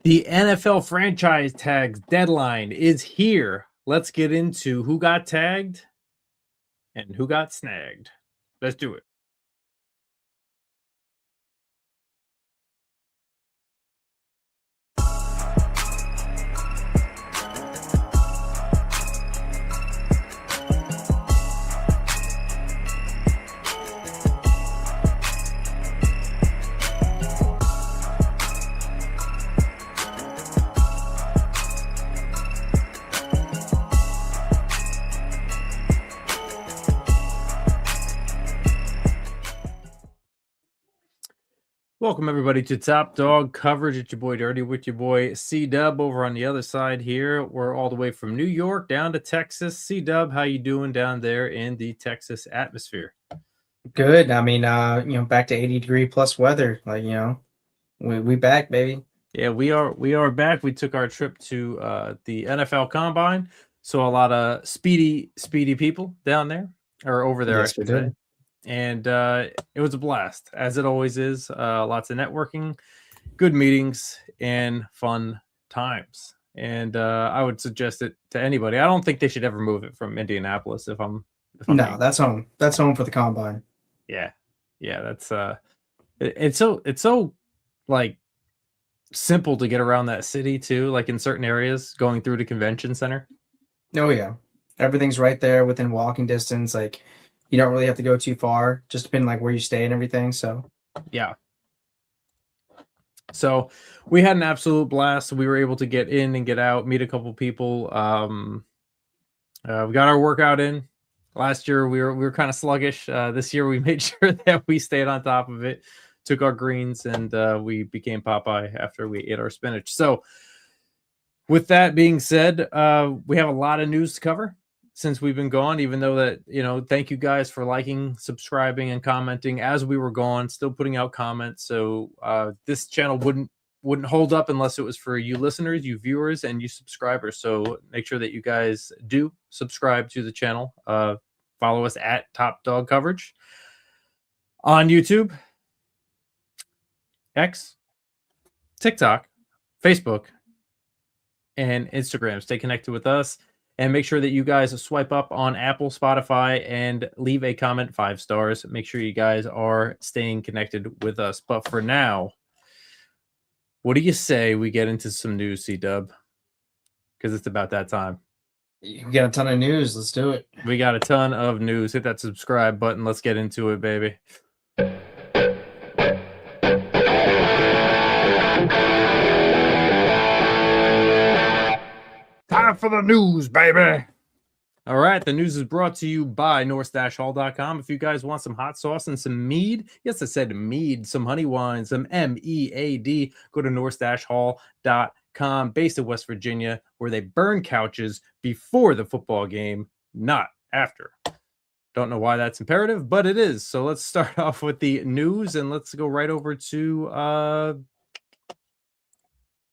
The NFL franchise tags deadline is here. Let's get into who got tagged and who got snagged. Let's do it. Welcome everybody to Top Dog Coverage. It's your boy Dirty with your boy C-Dub over on the other side here. We're all the way from New York down to Texas. C-Dub, how you doing down there in the Texas atmosphere? Good. I mean, back to 80-degree plus weather. We back, baby. Yeah, we are back. We took our trip to the NFL Combine. So a lot of speedy people down there or over there, Yes, I we should say. did. And it was a blast, as it always is. Lots of networking, good meetings, and fun times. And I would suggest it to anybody. I don't think they should ever move it from Indianapolis. If I'm No, that's home. That's home for the combine. yeah, that's it's so like simple to get around that city too. Like in certain areas, going through the convention center. Oh yeah, everything's right there within walking distance. Like, you don't really have to go too far. Just depending like where you stay and everything. So Yeah. So we had an absolute blast. We were able to get in and get out, meet a couple people. We got our workout in. Last year we were kind of sluggish. This year we made sure that we stayed on top of it, took our greens, and we became Popeye after we ate our spinach. So with that being said, we have a lot of news to cover since we've been gone, even though that, thank you guys for liking, subscribing, and commenting as we were gone, still putting out comments. So this channel wouldn't hold up unless it was for you listeners, you viewers, and you subscribers. So make sure that you guys do subscribe to the channel. Follow us at Top Dog Coverage on YouTube, X, TikTok, Facebook, and Instagram. Stay connected with us. And make sure that you guys swipe up on Apple, Spotify, and leave a comment 5 stars. Make sure you guys are staying connected with us. But for now, what do you say we get into some news, C-Dub? Because it's about that time. we got a ton of news. Let's do it. We got a ton of news. Hit that subscribe button. Let's get into it, baby. Time for the news, baby. All right, the news is brought to you by north-hall.com. If you guys want some hot sauce and some mead, yes, I said mead, some honey wine, some MEAD, go to north-hall.com, based in West Virginia, where they burn couches before the football game, not after. Don't know why that's imperative, but it is. So let's start off with the news, and let's go right over to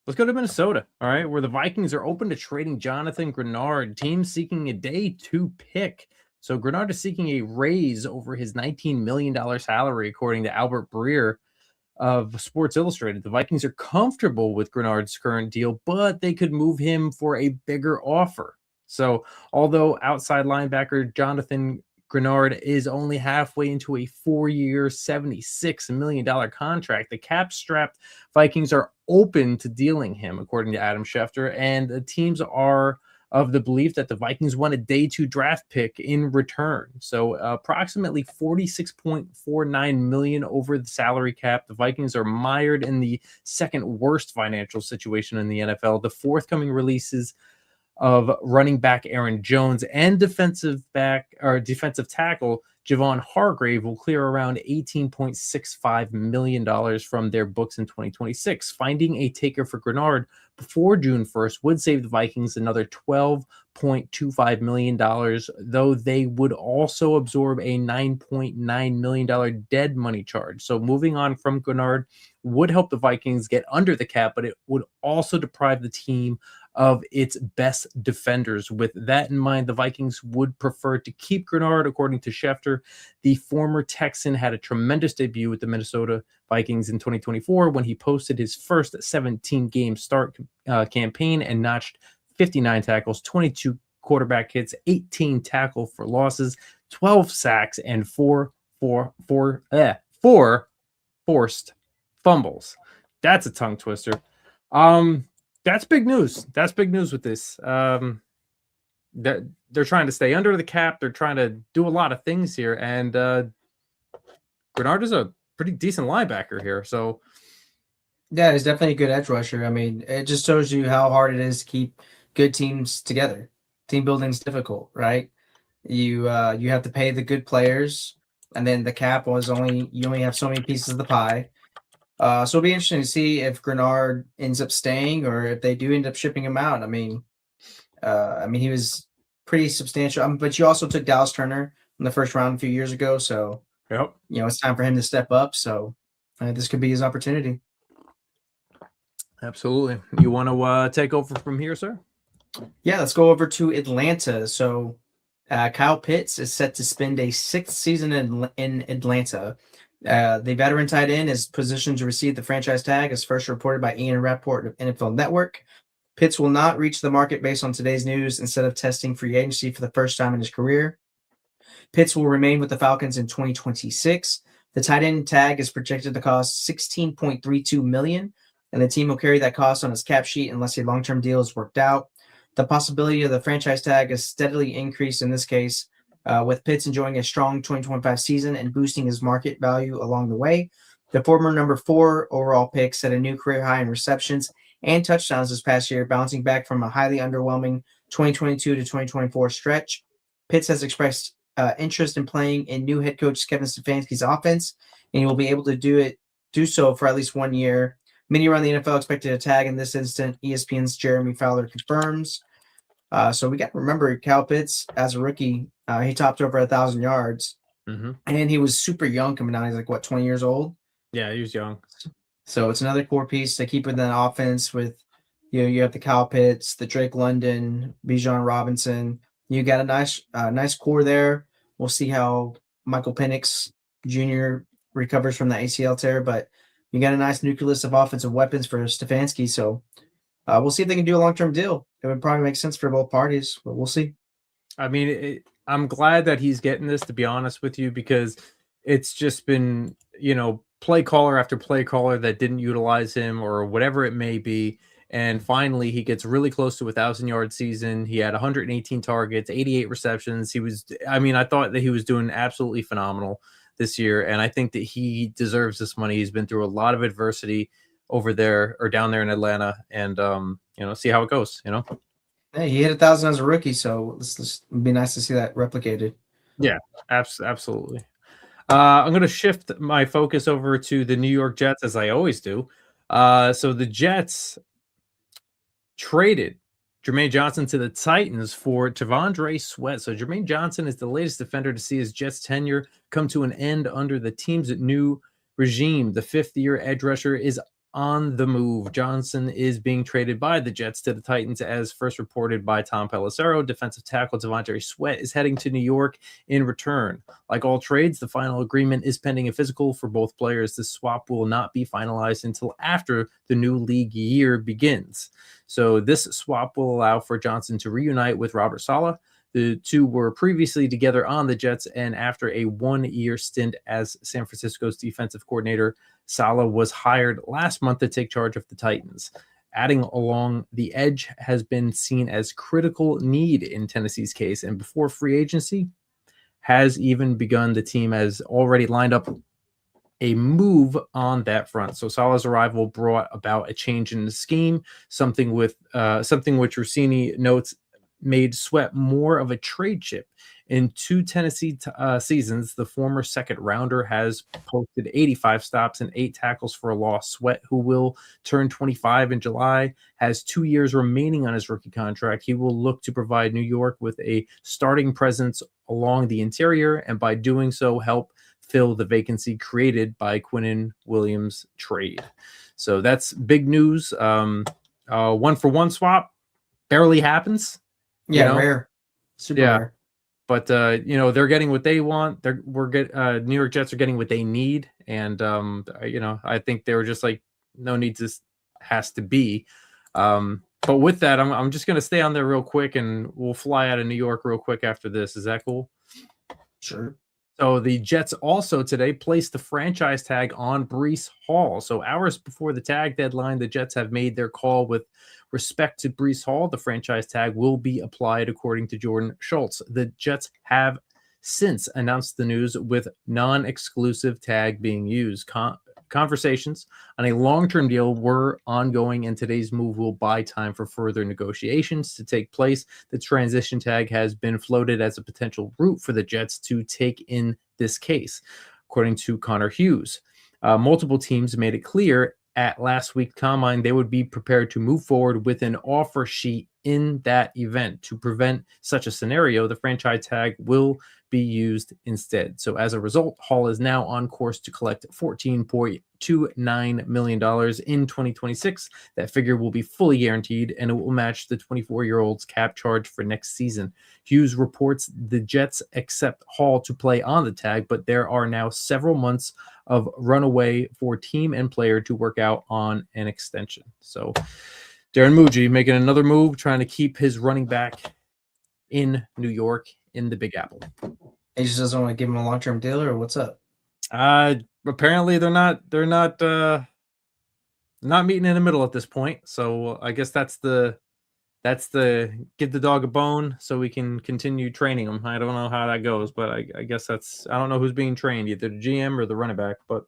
let's go to Minnesota, all right, where the Vikings are open to trading Jonathan Greenard, team seeking a day 2 pick. So Greenard is seeking a raise over his $19 million salary, according to Albert Breer of Sports Illustrated. The Vikings are comfortable with Greenard's current deal, but they could move him for a bigger offer. So although outside linebacker Jonathan Greenard is only halfway into a 4-year, $76 million contract, the cap-strapped Vikings are open to dealing him, according to Adam Schefter, and the teams are of the belief that the Vikings want a day 2 draft pick in return. So approximately $46.49 million over the salary cap. The Vikings are mired in the second worst financial situation in the NFL. The forthcoming releases of running back Aaron Jones and defensive tackle Javon Hargrave will clear around $18.65 million from their books in 2026. Finding a taker for Greenard before June 1st would save the Vikings another $12.25 million, though they would also absorb a $9.9 million dead money charge. So moving on from Greenard would help the Vikings get under the cap, but it would also deprive the team of its best defenders. With that in mind, the Vikings would prefer to keep Grenard, according to Schefter. The former Texan had a tremendous debut with the Minnesota Vikings in 2024 when he posted his first 17-game start campaign and notched 59 tackles, 22 quarterback hits, 18 tackle for losses, 12 sacks, and four forced fumbles. That's a tongue twister. That's big news. That's big news with this. That they're trying to stay under the cap. They're trying to do a lot of things here, and Grenard is a pretty decent linebacker here. So, yeah, he's definitely a good edge rusher. I mean, it just shows you how hard it is to keep good teams together. Team building is difficult, right? You have to pay the good players, and then the cap was you only have so many pieces of the pie. So it'll be interesting to see if Grenard ends up staying or if they do end up shipping him out. I mean, he was pretty substantial. But you also took Dallas Turner in the first round a few years ago, so yep. It's time for him to step up. So this could be his opportunity. Absolutely. You want to take over from here, sir? Yeah, let's go over to Atlanta. So Kyle Pitts is set to spend a 6th season in Atlanta. The veteran tight end is positioned to receive the franchise tag, as first reported by Ian Rappaport of NFL Network. Pitts will not reach the market based on today's news instead of testing free agency for the first time in his career. Pitts will remain with the Falcons in 2026. The tight end tag is projected to cost $16.32 million, and the team will carry that cost on its cap sheet unless a long-term deal is worked out. The possibility of the franchise tag has steadily increased in this case, with Pitts enjoying a strong 2025 season and boosting his market value along the way. The former number 4 overall pick set a new career high in receptions and touchdowns this past year, bouncing back from a highly underwhelming 2022 to 2024 stretch. Pitts has expressed interest in playing in new head coach Kevin Stefanski's offense, and he will be able to do so for at least 1 year. Many around the NFL expected a tag in this instant. ESPN's Jeremy Fowler confirms. So we got to remember Kyle Pitts as a rookie. He topped over 1,000 yards, and he was super young coming out. He's like, 20 years old? Yeah, he was young. So it's another core piece to keep in that offense with, you have the Kyle Pitts, the Drake London, Bijan Robinson. You got a nice core there. We'll see how Michael Penix Jr. recovers from the ACL tear, but you got a nice nucleus of offensive weapons for Stefanski. So we'll see if they can do a long-term deal. It would probably make sense for both parties, but we'll see. I mean, I'm glad that he's getting this, to be honest with you, because it's just been, play caller after play caller that didn't utilize him or whatever it may be. And finally, he gets really close to 1,000-yard season. He had 118 targets, 88 receptions. I thought that he was doing absolutely phenomenal this year. And I think that he deserves this money. He's been through a lot of adversity over there or down there in Atlanta, and see how it goes. Hey, he hit 1,000 as a rookie, so it'd be nice to see that replicated. Yeah, absolutely. I'm going to shift my focus over to the New York Jets, as I always do. So the Jets traded Jermaine Johnson to the Titans for T'Vondre Sweat. So Jermaine Johnson is the latest defender to see his Jets tenure come to an end under the team's new regime. The 5th-year edge rusher is on the move. Johnson is being traded by the Jets to the Titans, as first reported by Tom Pelissero. Defensive tackle T'Vondre Sweat is heading to New York in return. Like all trades, the final agreement is pending a physical for both players. The swap will not be finalized until after the new league year begins. So this swap will allow for Johnson to reunite with Robert Saleh. The two were previously together on the Jets, and after a 1-year stint as San Francisco's defensive coordinator, Saleh was hired last month to take charge of the Titans. Adding along the edge has been seen as critical need in Tennessee's case, and before free agency has even begun, the team has already lined up a move on that front. So Saleh's arrival brought about a change in the scheme, something which Rossini notes made Sweat more of a trade chip. In 2 Tennessee seasons, the former second-rounder has posted 85 stops and 8 tackles for a loss. Sweat, who will turn 25 in July, has 2 years remaining on his rookie contract. He will look to provide New York with a starting presence along the interior, and by doing so, help fill the vacancy created by Quinnen Williams' trade. So that's big news. 1-for-1 swap. barely happens. Yeah, know? rare. Super Yeah. rare. But they're getting what they want. New York Jets are getting what they need, and I think they were just like, no need to has to be. But with that, I'm just gonna stay on there real quick, and we'll fly out of New York real quick after this. Is that cool? Sure. So the Jets also today placed the franchise tag on Breece Hall. So hours before the tag deadline, the Jets have made their call with respect to Breece Hall. The franchise tag will be applied according to Jordan Schultz. The Jets have since announced the news with non-exclusive tag being used. Conversations on a long-term deal were ongoing, and today's move will buy time for further negotiations to take place. The transition tag has been floated as a potential route for the Jets to take in this case, according to Connor Hughes. Multiple teams made it clear at last week's combine they would be prepared to move forward with an offer sheet in that event. To prevent such a scenario, the franchise tag will be used instead. So as a result, Hall is now on course to collect $14.29 million in 2026. That figure will be fully guaranteed, and it will match the 24-year-old's cap charge for next season. Hughes reports the Jets accept Hall to play on the tag, but there are now several months of runaway for team and player to work out on an extension. So Darren Muji making another move, trying to keep his running back in New York in the Big Apple. He just doesn't want to give him a long-term deal, or what's up? Apparently they're not meeting in the middle at this point. So I guess that's the give the dog a bone so we can continue training him. I don't know how that goes, but I guess I don't know who's being trained, either the GM or the running back, but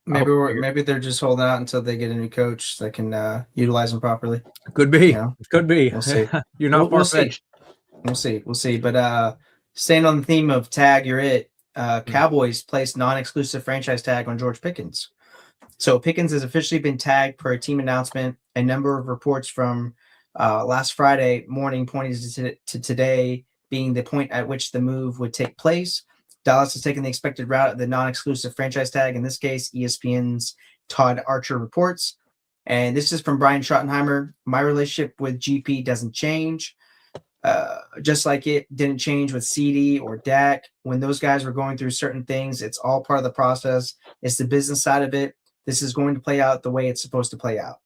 maybe they're just holding out until they get a new coach that can utilize them properly. Could be. Could be. We'll see. You're not far-fetched. We'll see. But staying on the theme of tag, Cowboys placed non-exclusive franchise tag on George Pickens. So Pickens has officially been tagged per a team announcement. A number of reports from last Friday morning pointed to today being the point at which the move would take place. Dallas has taken the expected route of the non-exclusive franchise tag. In this case, ESPN's Todd Archer reports. And this is from Brian Schottenheimer. My relationship with GP doesn't change. Just like it didn't change with CD or Dak. When those guys were going through certain things, it's all part of the process. It's the business side of it. This is going to play out the way it's supposed to play out.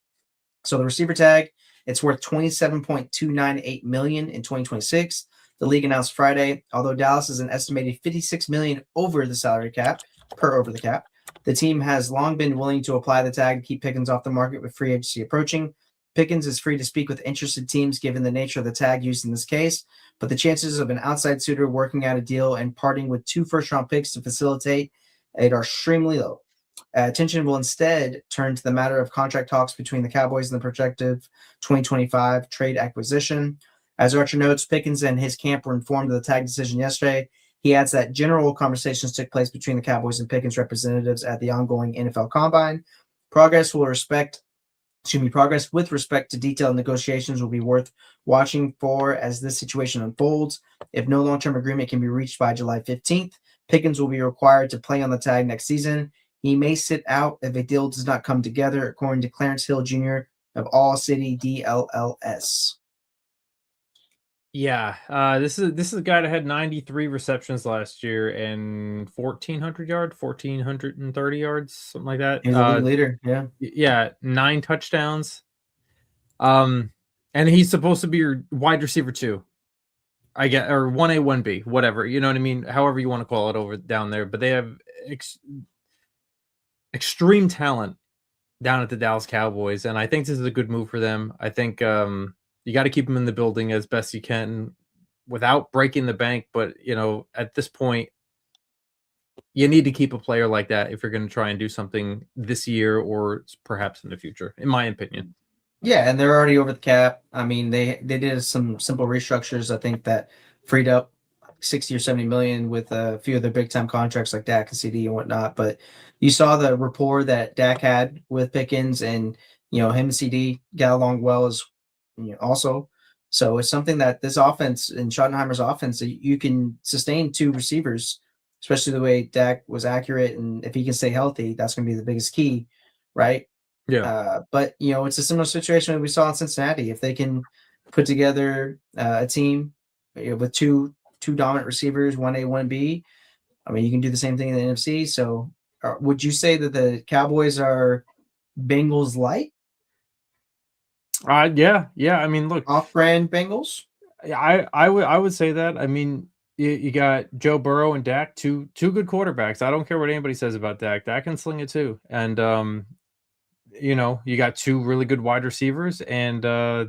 So the receiver tag, it's worth $27.298 million in 2026. The league announced Friday, although Dallas is an estimated $56 million over the salary cap, over the cap. The team has long been willing to apply the tag to keep Pickens off the market with free agency approaching. Pickens is free to speak with interested teams given the nature of the tag used in this case, but the chances of an outside suitor working out a deal and parting with 2 first-round picks to facilitate it are extremely low. Attention will instead turn to the matter of contract talks between the Cowboys and the projected 2025 trade acquisition. As Archer notes, Pickens and his camp were informed of the tag decision yesterday. He adds that general conversations took place between the Cowboys and Pickens representatives at the ongoing NFL Combine. Progress with respect to detailed negotiations will be worth watching for as this situation unfolds. If no long-term agreement can be reached by July 15th, Pickens will be required to play on the tag next season. He may sit out if a deal does not come together, according to Clarence Hill Jr. of All City DLLS. Yeah, this is a guy that had 93 receptions last year and 1,430 yards, something like that. He's a league leader, yeah. Yeah, 9 touchdowns. And he's supposed to be your wide receiver too. I get, or 1A, 1B, whatever. You know what I mean? However you want to call it over down there. But they have extreme talent down at the Dallas Cowboys, and I think this is a good move for them. I think you got to keep them in the building as best you can without breaking the bank. But, at this point, you need to keep a player like that if you're going to try and do something this year or perhaps in the future, in my opinion. Yeah, and they're already over the cap. I mean, they did some simple restructures, I think, that freed up 60 or 70 million with a few of their big time contracts like Dak and CD and whatnot. But you saw the rapport that Dak had with Pickens, and him and CD got along well as also. So it's something that this offense and Schottenheimer's offense, you can sustain 2 receivers, especially the way Dak was accurate, and if he can stay healthy, that's going to be the biggest key, right? Yeah. But it's a similar situation we saw in Cincinnati. If they can put together a team with two dominant receivers, 1A, 1B. I mean, you can do the same thing in the NFC. So, would you say that the Cowboys are Bengals light, Yeah. I mean, look, off-brand Bengals? I would say that. I mean, you got Joe Burrow and Dak, two good quarterbacks. I don't care what anybody says about Dak. Dak can sling it too. And you got two really good wide receivers, and I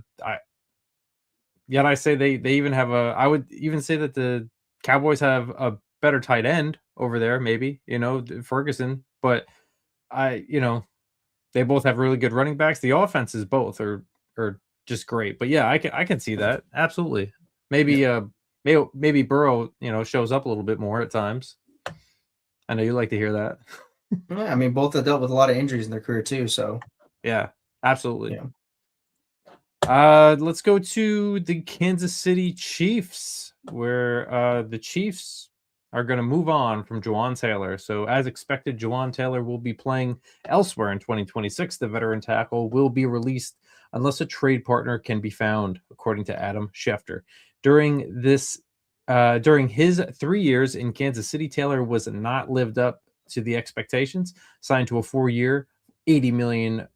say they even have I would even say that the Cowboys have a better tight end over there, maybe, Ferguson, but they both have really good running backs. The offenses both are just great. But yeah, I can see that. Absolutely. Maybe Yeah. maybe Burrow, shows up a little bit more at times. I know you like to hear that. Yeah, I mean, both have dealt with a lot of injuries in their career too. So, Yeah, absolutely. yeah. Let's go to the Kansas City Chiefs, where the Chiefs are going to move on from Jawan Taylor. So, as expected, Jawan Taylor will be playing elsewhere in 2026. The veteran tackle will be released unless a trade partner can be found, according to Adam Schefter. During his 3 years in Kansas City, Taylor was not lived up to the expectations. Signed to a 4-year, $80 million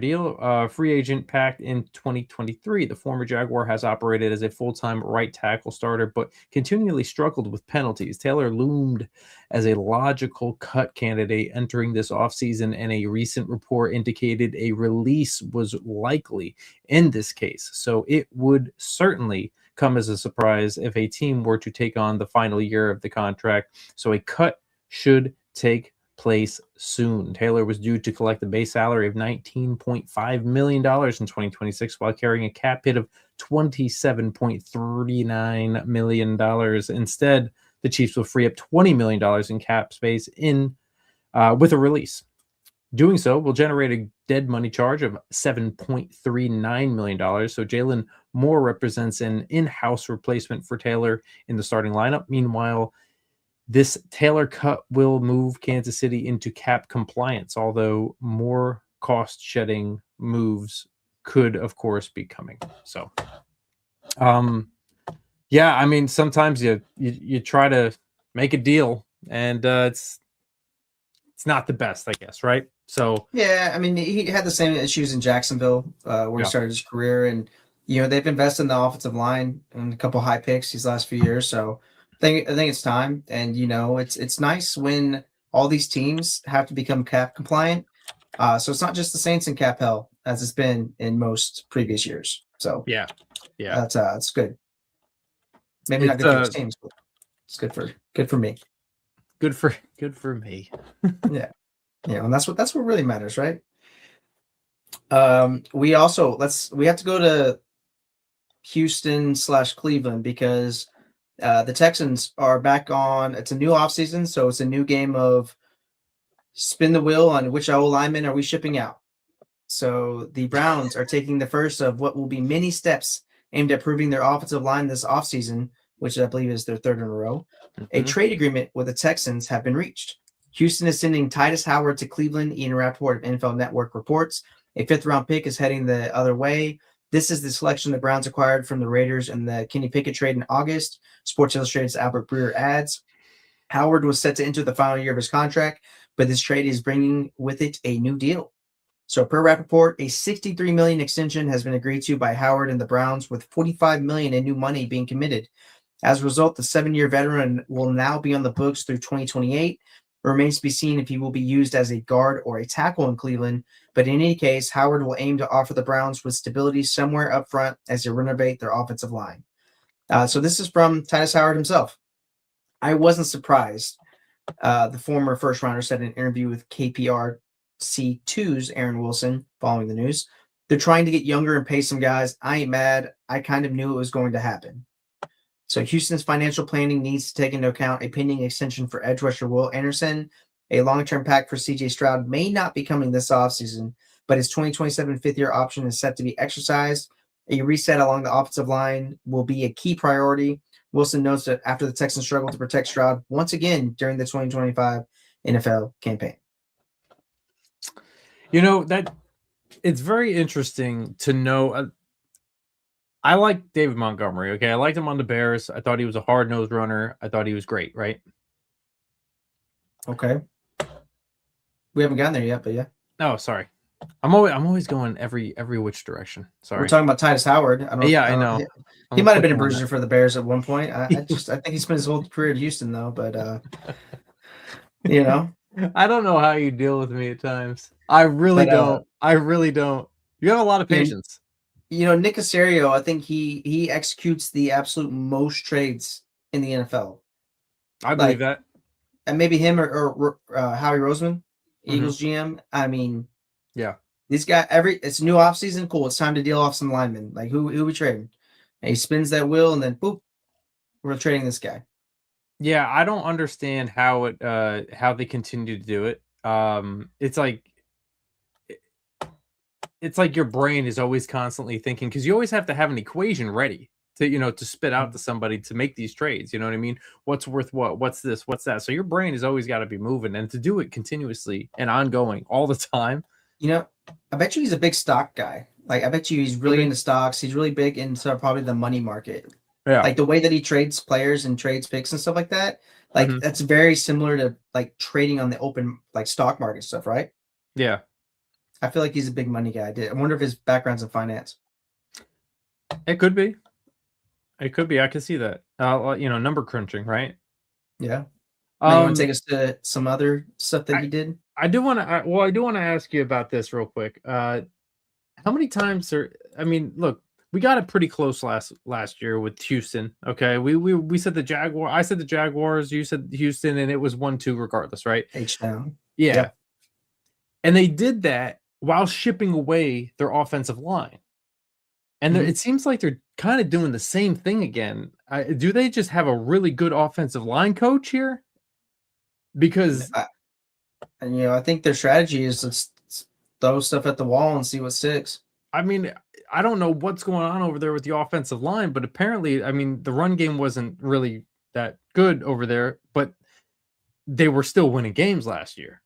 deal, free agent pact in 2023. The former Jaguar has operated as a full-time right tackle starter, but continually struggled with penalties. Taylor loomed as a logical cut candidate entering this offseason, and a recent report indicated a release was likely in this case. So it would certainly come as a surprise if a team were to take on the final year of the contract. So a cut should take place soon. Taylor was due to collect a base salary of $19.5 million in 2026 while carrying a cap hit of $27.39 million. Instead, the Chiefs will free up $20 million in cap space with a release. Doing so will generate a dead money charge of $7.39 million. So Jalen Moore represents an in-house replacement for Taylor in the starting lineup. Meanwhile, this Taylor cut will move Kansas City into cap compliance, although more cost-shedding moves could, of course, be coming. So, yeah, I mean, sometimes you try to make a deal, and it's not the best, I guess, right? So, Yeah, I mean, he had the same issues in Jacksonville where he yeah, started his career, and they've invested in the offensive line and a couple high picks these last few years. So I think it's time, and it's nice when all these teams have to become cap compliant. So it's not just the Saints in cap hell as it's been in most previous years. So yeah, that's good. Maybe not it's good for his teams, but it's good for me. good for me. Yeah, and that's what really matters, right? We have to go to Houston/Cleveland because the Texans are back on. It's a new offseason, so it's a new game of spin the wheel on which O lineman are we shipping out. So the Browns are taking the first of what will be many steps aimed at improving their offensive line this offseason, which I believe is their third in a row. A trade agreement with the Texans have been reached. Houston is sending Titus Howard to Cleveland. Ian Rappaport of NFL Network reports a fifth-round pick is heading the other way. This is the selection the Browns acquired from the Raiders in the Kenny Pickett trade in August. Sports Illustrated's Albert Breer adds. Howard was set to enter the final year of his contract, but this trade is bringing with it a new deal. So per Rappaport, a $63 million extension has been agreed to by Howard and the Browns, with $45 million in new money being committed. As a result, the 7-year veteran will now be on the books through 2028. It remains to be seen if he will be used as a guard or a tackle in Cleveland. But in any case, Howard will aim to offer the Browns with stability somewhere up front as they renovate their offensive line. So this is from Titus Howard himself. I wasn't surprised. The former first rounder said in an interview with KPRC2's Aaron Wilson following the news. They're trying to get younger and pay some guys. I ain't mad. I kind of knew it was going to happen. So Houston's financial planning needs to take into account a pending extension for edge rusher Will Anderson. A long-term pact for C.J. Stroud may not be coming this offseason, but his 2027 fifth-year option is set to be exercised. A reset along the offensive line will be a key priority. Wilson notes that after the Texans struggled to protect Stroud once again during the 2025 NFL campaign. That it's very interesting to know. I like David Montgomery. Okay, I liked him on the Bears. I thought he was a hard-nosed runner. I thought he was great. Right? Okay. We haven't gotten there yet, but yeah. Oh, sorry. I'm always going every which direction. We're Sorry. talking about Titus Howard. Yeah, I know. He might have been a bruiser for the Bears at one point. I think he spent his whole career at Houston though, but you know. I don't know how you deal with me at times. I really don't. I really don't. You have a lot of patience. You know, Nick Caserio, I think he executes the absolute most trades in the NFL. I believe that. And maybe him or Howie Roseman, Eagles GM. I mean, yeah. These guys, it's new offseason, cool. It's time to deal off some linemen. Like who we trading? And he spins that wheel and then boop, we're trading this guy. Yeah, I don't understand how they continue to do it. It's like your brain is always constantly thinking, because you always have to have an equation ready to spit out to somebody to make these trades. You know what I mean? What's worth what? What's this? What's that? So your brain has always got to be moving, and to do it continuously and ongoing all the time. You know, I bet you he's a big stock guy. Like, I bet you he's really into stocks. He's really big into probably the money market. Yeah. Like the way that he trades players and trades picks and stuff like that. Like that's very similar to like trading on the open like stock market stuff, right? Yeah. I feel like he's a big money guy. I wonder if his background's in finance. It could be. It could be. I could see that. Number crunching, right? Yeah. You want to take us to some other stuff that he did? I do want to ask you about this real quick. How many times look, we got it pretty close last year with Houston. Okay. We said the Jaguars. I said the Jaguars, you said Houston, and it was 1-2 regardless, right? H-down. Yeah. Yep. And they did that while shipping away their offensive line. And it seems like they're kind of doing the same thing again. Do they just have a really good offensive line coach here? Because I think their strategy is let's throw stuff at the wall and see what sticks. I mean, I don't know what's going on over there with the offensive line, but apparently, the run game wasn't really that good over there, but they were still winning games last year.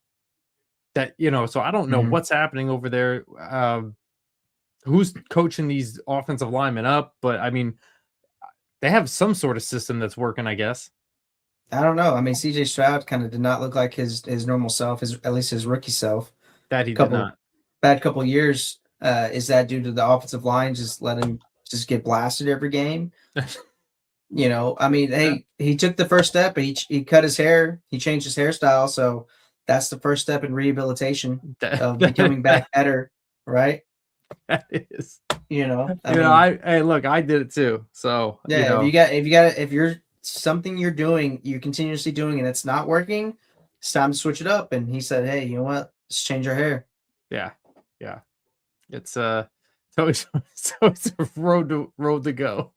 So I don't know what's happening over there. Who's coaching these offensive linemen up? But they have some sort of system that's working, I guess. I don't know. CJ Stroud kind of did not look like his normal self, at least his rookie self. That he did not. Bad couple years. Is that due to the offensive line just letting him just get blasted every game? Hey, he took the first step. He cut his hair. He changed his hairstyle. So that's the first step in rehabilitation of becoming back better, right? That is. I did it too. So yeah, if you're something you're doing, you're continuously doing, and it's not working, it's time to switch it up. And he said, "Hey, you know what? Let's change our hair." Yeah. It's always a road to go.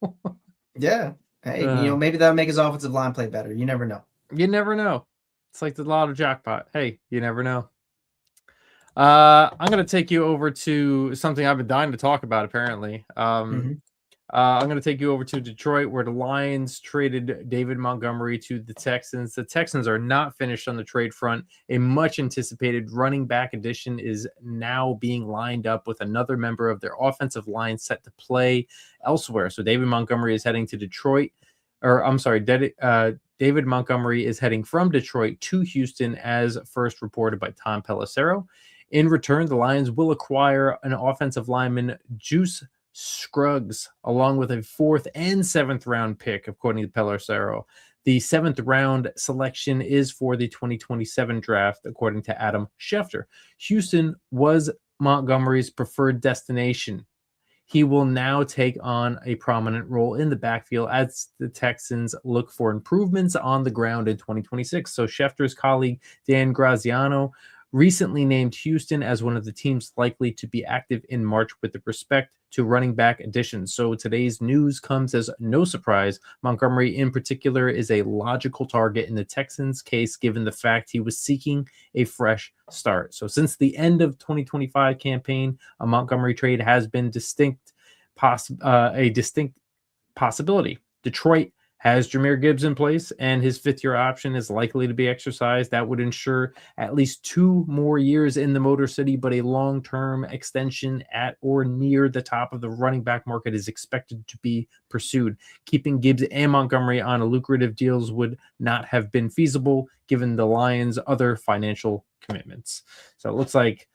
Yeah. Hey, maybe that'll make his offensive line play better. You never know. You never know. It's like the lotto jackpot. Hey, you never know. I'm going to take you over to something I've been dying to talk about, apparently. I'm going to take you over to Detroit, where the Lions traded David Montgomery to the Texans. The Texans are not finished on the trade front. A much-anticipated running back addition is now being lined up with another member of their offensive line set to play elsewhere. So David Montgomery is heading to Detroit. David Montgomery is heading from Detroit to Houston, as first reported by Tom Pelissero. In return, the Lions will acquire an offensive lineman, Juice Scruggs, along with a 4th and 7th round pick, according to Pelissero. The 7th round selection is for the 2027 draft, according to Adam Schefter. Houston was Montgomery's preferred destination. He will now take on a prominent role in the backfield as the Texans look for improvements on the ground in 2026. So Schefter's colleague, Dan Graziano, recently named Houston as one of the teams likely to be active in March with respect to running back additions. So today's news comes as no surprise. Montgomery in particular is a logical target in the Texans' case, given the fact he was seeking a fresh start. So since the end of 2025 campaign, a Montgomery trade has been a distinct possibility. Detroit has Jahmyr Gibbs in place and his fifth-year option is likely to be exercised. That would ensure at least 2 more years in the Motor City, but a long-term extension at or near the top of the running back market is expected to be pursued. Keeping Gibbs and Montgomery on a lucrative deals would not have been feasible given the Lions' other financial commitments. So it looks like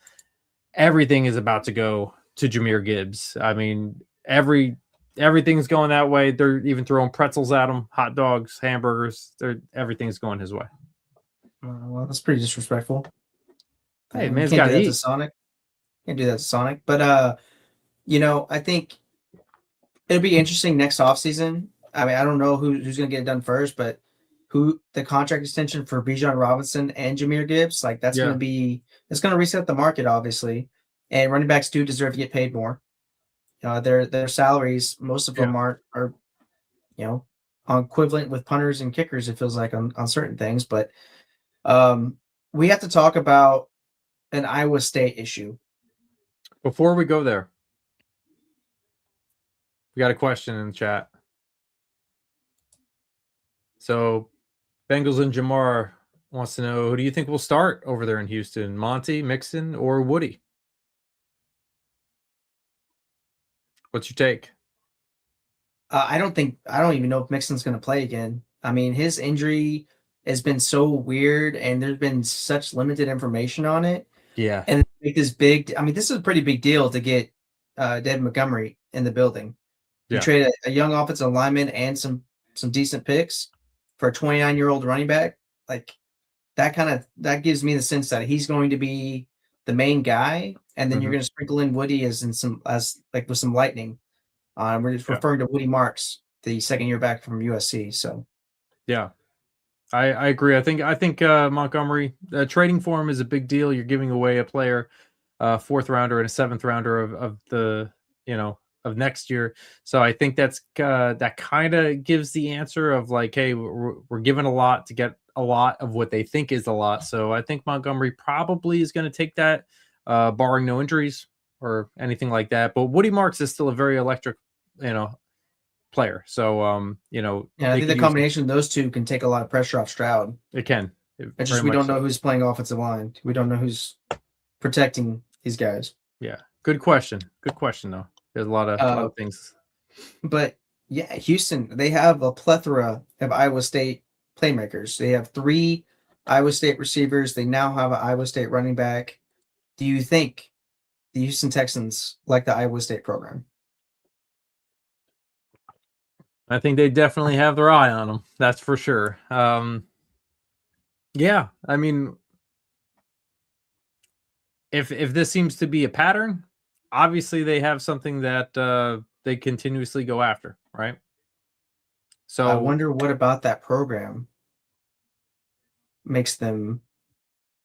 everything is about to go to Jahmyr Gibbs. I mean, everything's going that way. They're even throwing pretzels at him, hot dogs, hamburgers. Everything's going his way. Well, that's pretty disrespectful. Hey, You man's can't got do to that to eat. Sonic. Can't do that to Sonic. But I think it'll be interesting next offseason. I mean, I don't know who's going to get it done first, but who the contract extension for Bijan Robinson and Jahmyr Gibbs, like that's going to reset the market, obviously. And running backs do deserve to get paid more. Their salaries, most of them are equivalent with punters and kickers. It feels like on certain things, but we have to talk about an Iowa State issue. Before we go there, we got a question in the chat. So Bengals and Jamar wants to know, who do you think will start over there in Houston? Monty, Mixon, or Woody? What's your take? I don't even know if Mixon's going to play again. I mean, his injury has been so weird, and there's been such limited information on it. Yeah. And make this this is a pretty big deal to get David Montgomery in the building. You trade a young offensive lineman and some decent picks for a 29-year-old running back. Like that gives me the sense that he's going to be the main guy, and then you're going to sprinkle in Woody with some lightning. We're just referring to Woody Marks, the second year back from USC. So, yeah, I agree. I think Montgomery trading for him is a big deal. You're giving away a player, fourth rounder and a seventh rounder of next year. So I think that kind of gives the answer of like, hey, we're giving a lot to get a lot of what they think is a lot. So I think Montgomery probably is going to take that, barring no injuries or anything like that. But Woody Marks is still a very electric, player. So, I think the combination of those two can take a lot of pressure off Stroud. It can. It's just we don't know who's playing offensive line. We don't know who's protecting these guys. Yeah. Good question. Good question, though. There's a lot of things. But yeah, Houston, they have a plethora of Iowa State playmakers. They have 3 Iowa State receivers. They now have an Iowa State running back. Do you think the Houston Texans like the Iowa State program? I think they definitely have their eye on them. That's for sure. Yeah, I mean, if this seems to be a pattern, obviously they have something that they continuously go after, right? So I wonder what about that program makes them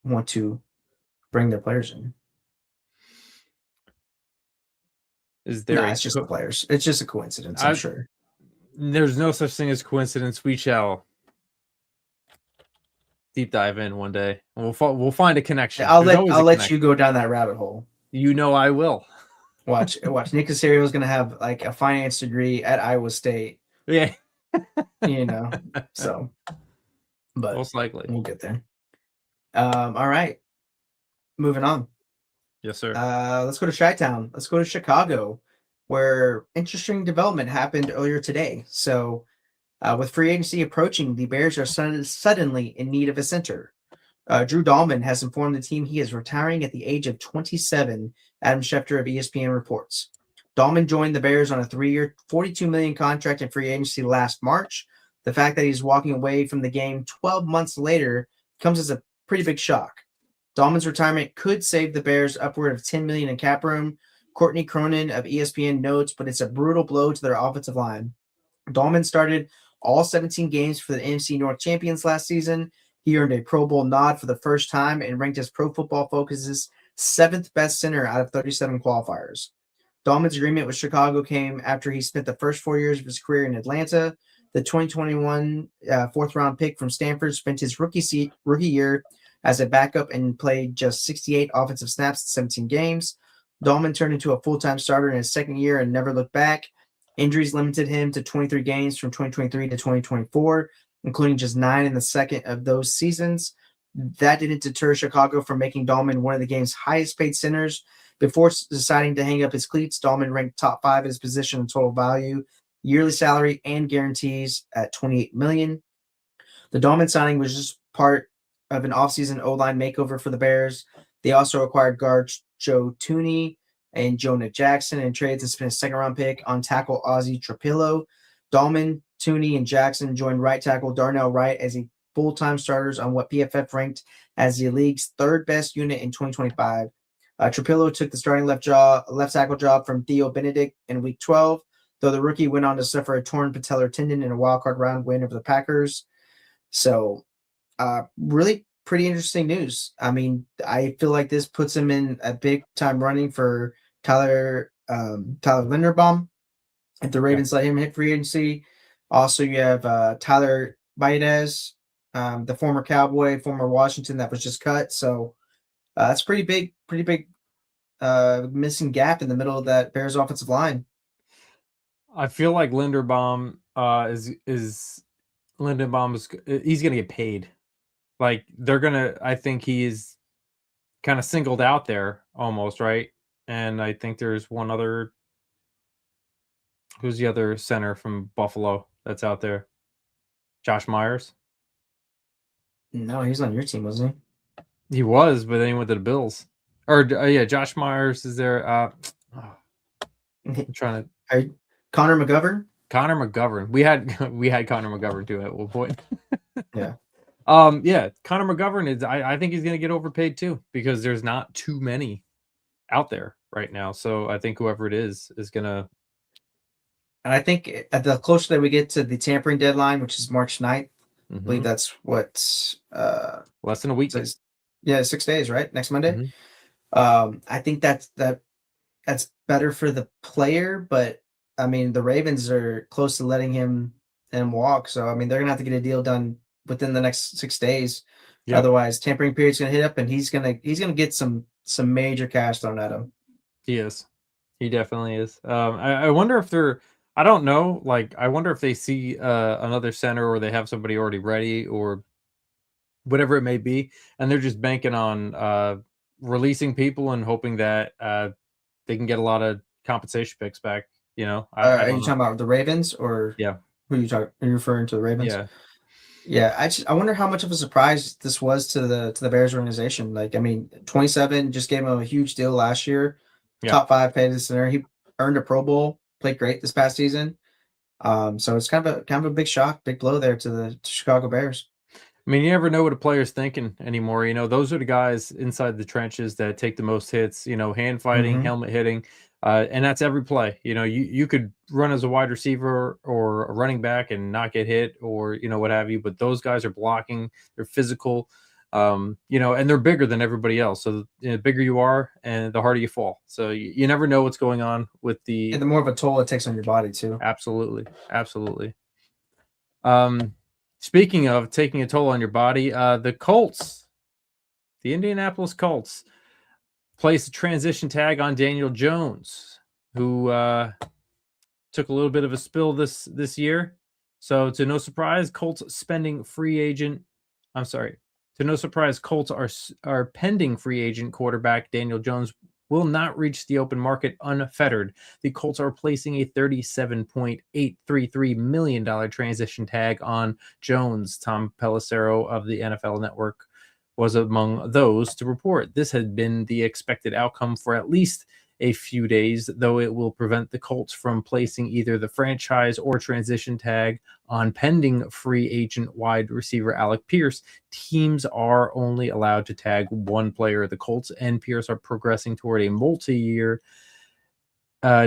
want to bring their players in. Is there? It's just the players. It's just a coincidence, I'm sure. There's no such thing as coincidence. We shall deep dive in one day. We'll find a connection. I'll let you go down that rabbit hole. I will. Watch. Nick Caserio is going to have like a finance degree at Iowa State. Yeah. So, but most likely we'll get there. All right. Moving on. Yes, sir. Let's go to Chi-Town. Let's go to Chicago, where interesting development happened earlier today. So, with free agency approaching, the Bears are suddenly in need of a center. Drew Dahlman has informed the team he is retiring at the age of 27, Adam Schefter of ESPN reports. Dahlman joined the Bears on a 3-year, $42 million contract in free agency last March. The fact that he's walking away from the game 12 months later comes as a pretty big shock. Dahlman's retirement could save the Bears upward of $10 million in cap room. Courtney Cronin of ESPN notes, but it's a brutal blow to their offensive line. Dahlman started all 17 games for the NFC North champions last season. He earned a Pro Bowl nod for the first time and ranked as Pro Football Focus's 7th best center out of 37 qualifiers. Dahlman's agreement with Chicago came after he spent the first 4 years of his career in Atlanta. The 2021 fourth-round pick from Stanford spent his rookie year as a backup and played just 68 offensive snaps in 17 games. Dahlman turned into a full-time starter in his second year and never looked back. Injuries limited him to 23 games from 2023 to 2024, including just 9 in the second of those seasons. That didn't deter Chicago from making Dahlman one of the game's highest paid centers. Before deciding to hang up his cleats, Dahlman ranked top 5 in his position in total value, yearly salary, and guarantees at $28 million. The Dahlman signing was just part of an offseason O-line makeover for the Bears. They also acquired guards Joe Tooney and Jonah Jackson and traded to spend a second-round pick on tackle Ozzie Trapillo. Dahlman, Tooney, and Jackson joined right tackle Darnell Wright as a full-time starters on what PFF ranked as the league's third-best unit in 2025. Trapillo took the starting left tackle job from Theo Benedict in Week 12, though the rookie went on to suffer a torn patellar tendon in a wildcard round win over the Packers. So, really pretty interesting news. I mean, I feel like this puts him in a big-time running for Tyler Linderbaum if the Ravens let him hit free agency. Also, you have Tyler Baidez, the former Cowboy, former Washington that was just cut. So that's pretty big missing gap in the middle of that Bears offensive line. I feel like Linderbaum he's gonna get paid. Like I think he is kind of singled out there almost, right? And I think there's one other. Who's the other center from Buffalo that's out there? Josh Myers? No, he was on your team, wasn't he? He was, but then he went to the Bills. Or yeah, Josh Myers is there. I'm trying to. Connor McGovern? Connor McGovern. We had Connor McGovern too at one point. Yeah. Yeah, Connor McGovern is. I think he's going to get overpaid too because there's not too many out there right now. So I think whoever it is going to. And I think at the closer that we get to the tampering deadline, which is March 9th, I believe that's what less than a week. 6 days, right? Next Monday. I think that's better for the player, but I mean the Ravens are close to letting him walk. So I mean they're gonna have to get a deal done within the next 6 days. Yep. Otherwise, tampering period's gonna hit up and he's gonna get some major cash thrown at him. He is. He definitely is. I wonder if they're I don't know. Like, I wonder if they see another center or they have somebody already ready or whatever it may be. And they're just banking on releasing people and hoping that they can get a lot of compensation picks back. You know, are you talking about the Ravens or yeah? Who are you talking? Are you referring to the Ravens? Yeah. Yeah. I wonder how much of a surprise this was to the Bears organization. Like, I mean, 27 just gave him a huge deal last year. Yeah. Top 5 paid center. He earned a Pro Bowl. Played great this past season. So it's kind of a big shock, big blow there to the Chicago Bears. I mean, you never know what a player's thinking anymore. You know, those are the guys inside the trenches that take the most hits, you know, hand fighting, helmet hitting. And that's every play. You know, you could run as a wide receiver or a running back and not get hit or, you know, what have you. But those guys are blocking. They're physical. You know, and they're bigger than everybody else. So the bigger you are and the harder you fall. So you never know what's going on with and the more of a toll it takes on your body too. Absolutely. Absolutely. Speaking of taking a toll on your body, the Indianapolis Colts placed a transition tag on Daniel Jones, who took a little bit of a spill this year. So to no surprise, Colts our pending free agent quarterback Daniel Jones will not reach the open market unfettered. The Colts are placing a $37.833 million transition tag on Jones. Tom Pelissero of the NFL Network was among those to report. This had been the expected outcome for at least a few days, though it will prevent the Colts from placing either the franchise or transition tag on pending free agent wide receiver Alec Pierce. Teams are only allowed to tag one player. The Colts and Pierce are progressing toward a multi-year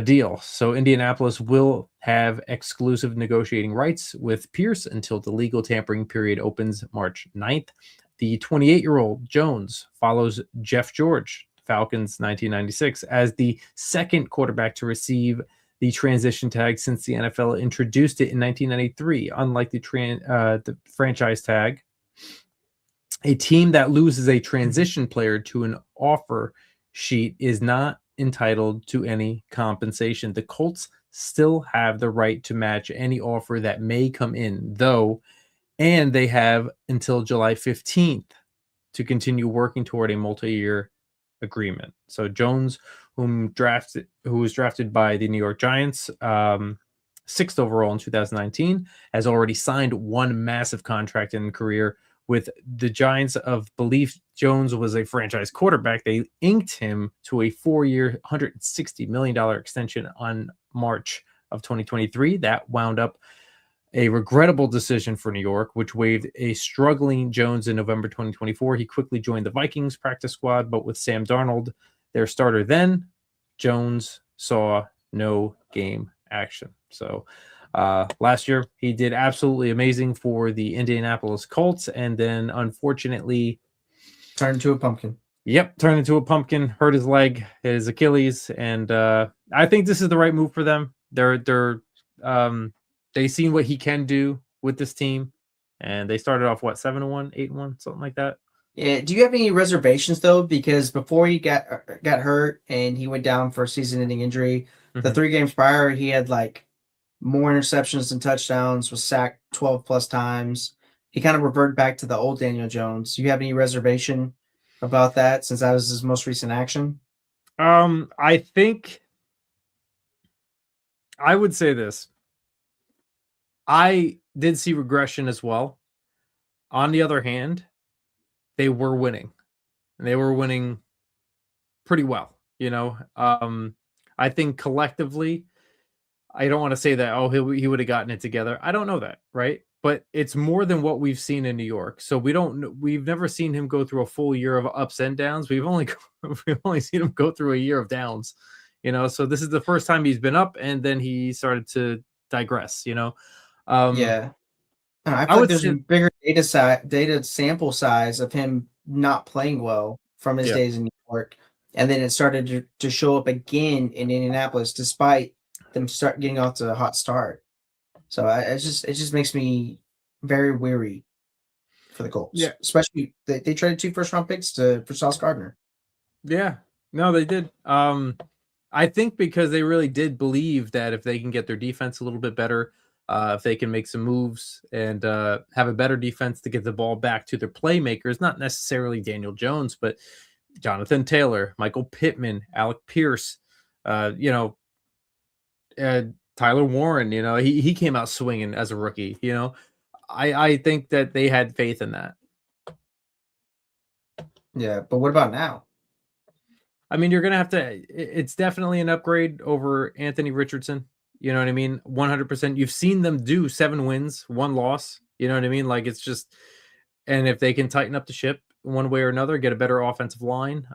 deal. So Indianapolis will have exclusive negotiating rights with Pierce until the legal tampering period opens March 9th. The 28-year-old Jones follows Jeff George, Falcons 1996, as the second quarterback to receive the transition tag since the NFL introduced it in 1993. Unlike the franchise tag, a team that loses a transition player to an offer sheet is not entitled to any compensation. The Colts still have the right to match any offer that may come in, though, and they have until July 15th to continue working toward a multi-year agreement. So Jones, who was drafted by the New York Giants, sixth overall in 2019, has already signed one massive contract in career with the Giants. Of belief Jones was a franchise quarterback, they inked him to a 4-year, $160 million extension on March of 2023. That wound up a regrettable decision for New York, which waived a struggling Jones in November 2024. He quickly joined the Vikings practice squad, but with Sam Darnold, their starter then, Jones saw no game action. So last year, he did absolutely amazing for the Indianapolis Colts, and then unfortunately turned into a pumpkin. Yep, turned into a pumpkin, hurt his leg, his Achilles, and I think this is the right move for them. They've seen what he can do with this team, and they started off 7-1, 8-1, something like that. Yeah. Do you have any reservations though? Because before he got hurt and he went down for a season-ending injury, the 3 games prior he had like more interceptions than touchdowns, was sacked 12 plus times. He kind of reverted back to the old Daniel Jones. Do you have any reservation about that since that was his most recent action? I think I would say this. I did see regression as well. On the other hand, they were winning. And they were winning pretty well, you know. I think collectively, I don't want to say that, he would have gotten it together. I don't know that, right? But it's more than what we've seen in New York. So we've never seen him go through a full year of ups and downs. We've only seen him go through a year of downs, you know. So this is the first time he's been up, and then he started to digress, you know. Yeah. I feel like there's a bigger data sample size of him not playing well from his days in New York. And then it started to show up again in Indianapolis, despite them start getting off to a hot start. So it just makes me very weary for the Colts. Yeah. Especially they traded 2 first-round picks for Sauce Gardner. Yeah. No, they did. I think because they really did believe that if they can get their defense a little bit better, if they can make some moves and have a better defense to get the ball back to their playmakers, not necessarily Daniel Jones, but Jonathan Taylor, Michael Pittman, Alec Pierce, Tyler Warren, you know, he came out swinging as a rookie, you know. I think that they had faith in that. Yeah, but what about now? I mean, you're going to have to, it's definitely an upgrade over Anthony Richardson. You know what I mean? 100%. You've seen them do 7 wins, 1 loss. You know what I mean? Like, it's just, and if they can tighten up the ship one way or another, get a better offensive line,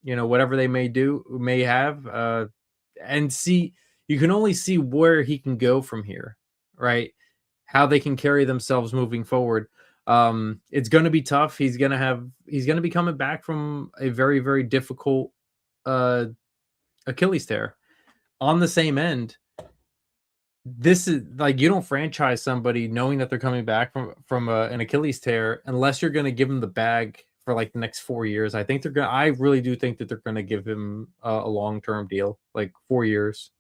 you know, whatever they may have, and see, you can only see where he can go from here, right? How they can carry themselves moving forward. It's going to be tough. He's going to be coming back from a very, very difficult Achilles tear. On the same end, this is like, you don't franchise somebody knowing that they're coming back from an Achilles tear unless you're going to give him the bag for like the next 4 years. I really do think that they're going to give him a long-term deal, like 4 years,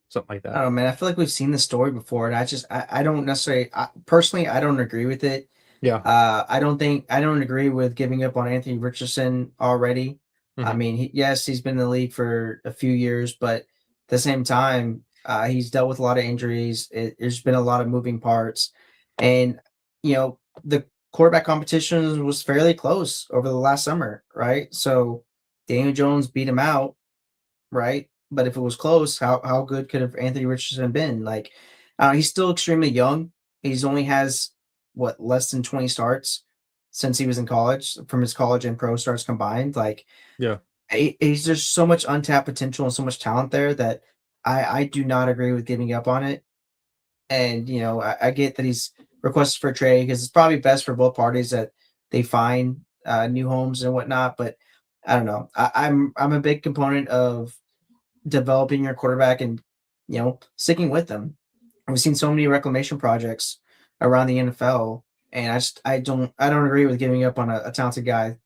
something like that. I don't know, man. I feel like we've seen the story before, and I don't necessarily, personally, I don't agree with it. Yeah. I don't agree with giving up on Anthony Richardson already. Mm-hmm. I mean, he's been in the league for a few years, but at the same time, he's dealt with a lot of injuries. There's been a lot of moving parts, and you know, the quarterback competition was fairly close over the last summer, right? So Daniel Jones beat him out, right? But if it was close, how good could have Anthony Richardson been? Like, he's still extremely young. He's only has less than 20 starts since he was in college, from his college and pro starts combined. Like, yeah, he's just so much untapped potential and so much talent there that I do not agree with giving up on it. And, you know, I get that he's requested for a trade because it's probably best for both parties that they find new homes and whatnot. But I don't know. I'm a big component of developing your quarterback and, you know, sticking with them. We've seen so many reclamation projects around the NFL, and I don't agree with giving up on a talented guy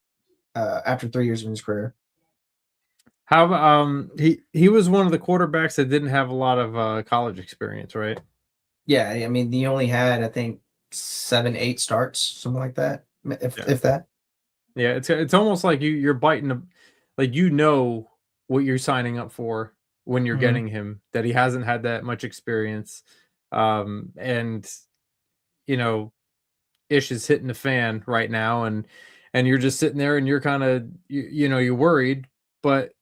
after 3 years of his career. How he was one of the quarterbacks that didn't have a lot of college experience, right? Yeah, I mean, he only had, I think, 7, 8 starts, something like that, Yeah. if that. Yeah, it's almost like you're biting a like you know what you're signing up for when you're Mhm. getting him, that he hasn't had that much experience. And you know, ish is hitting the fan right now, and you're just sitting there and you're kind of you know, you're worried, but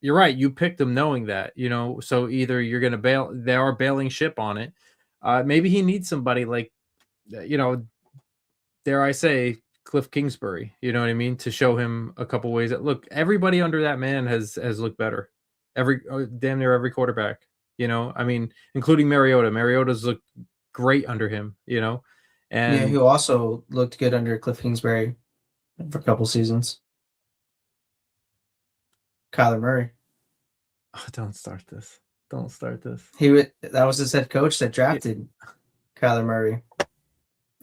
you're right, you picked him knowing that, you know, so either you're gonna bail they are bailing ship on it. Maybe he needs somebody like you know, dare I say, Cliff Kingsbury, you know what I mean? To show him a couple ways that look, everybody under that man has looked better. Every damn near every quarterback, you know. I mean, including Mariota. Mariota's looked great under him, you know. Yeah, And who also looked good under Cliff Kingsbury for a couple seasons. Kyler Murray. oh, don't start this. Don't start this. That was his head coach that Yeah, drafted Kyler Murray